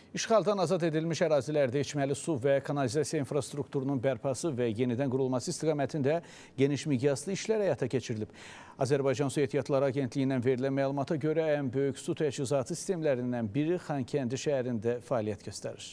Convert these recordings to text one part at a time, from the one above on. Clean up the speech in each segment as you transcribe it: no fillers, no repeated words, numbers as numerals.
İşğaldan azad edilmiş ərazilərdə içməli su və kanalizasiya infrastrukturunun bərpası və yenidən qurulması istiqamətində geniş miqyaslı işlər həyata keçirilib. Azərbaycan Su Ehtiyatları Agentliyindən verilən məlumata görə ən böyük su təchizatı sistemlərindən biri Xankəndi şəhərində fəaliyyət göstərir.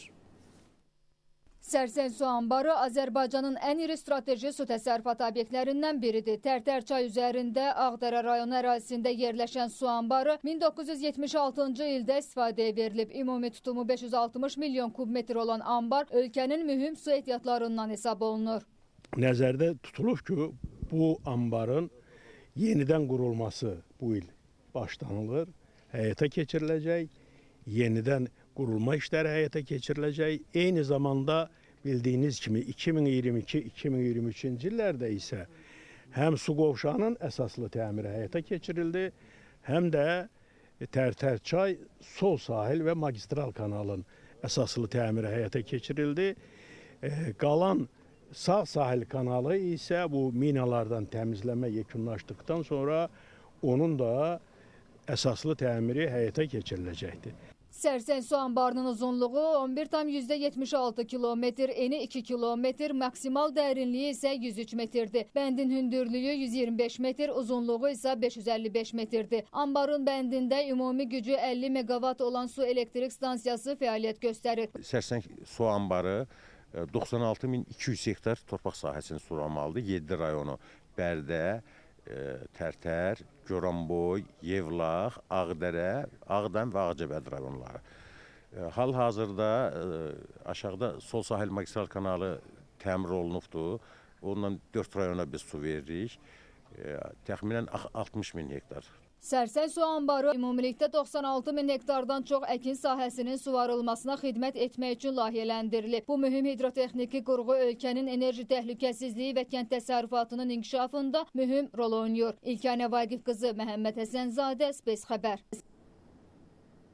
Sərsəng su anbarı Azərbaycanın ən iri strateji su təsərrüfatı obyektlərindən biridir. Tərtər çay üzərində Ağdərə rayonu ərazisində yerləşən su anbarı 1976-cı ildə istifadəyə verilib. Ümumi tutumu 560 milyon kubmetr olan anbar ölkənin mühüm su ehtiyatlarından hesab olunur. Nəzərdə tutulub ki, bu anbarın yenidən qurulması bu il başlanılır, həyata keçiriləcək, yenidən qurulma işləri həyata keçiriləcək. Eyni zamanda bildiyiniz kimi 2022-2023-cü illərdə isə həm su qovşağının əsaslı təmiri həyata keçirildi, həm də Tərtər çay, sol sahil və magistral kanalın əsaslı təmiri həyata keçirildi. Qalan sağ sahil kanalı isə bu minalardan təmizləmə yekunlaşdıqdan sonra onun da əsaslı təmiri həyata keçiriləcəkdir. Sərsəng su anbarının uzunluğu 11,76 kilometr, eni 2 kilometr, maksimal dərinliyi isə 103 metrdir. Bəndin hündürlüyü 125 metr, uzunluğu isə 555 metrdir. Anbarın bəndində ümumi gücü 50 meqavat olan su elektrik stansiyası fəaliyyət göstərir. Sərsəng su anbarı 96.200 hektar torpaq sahəsini suvarmalıdır. 7 rayonu Bərdə, Tərtər, Goranboy, Yevlax, Ağdərə, Ağdam və Ağcabədi rayonları. Hal-hazırda aşağıda sol sahil magistral kanalı təmir olunubdur. Ondan 4 rayona biz su veririk. Təxminən 60 min hektar. Sərsəng su anbarı ümumilikdə 96 min hektardan çox əkin sahəsinin suvarılmasına xidmət etmək üçün layihələndirilib. Bu mühüm hidrotexniki qurğu ölkənin enerji təhlükəsizliyi və kənd təsərrüfatının inkişafında mühüm rol oynayır. İlkənə Vaqif qızı, Məhəmməd Həsənzadə, Space xəbər.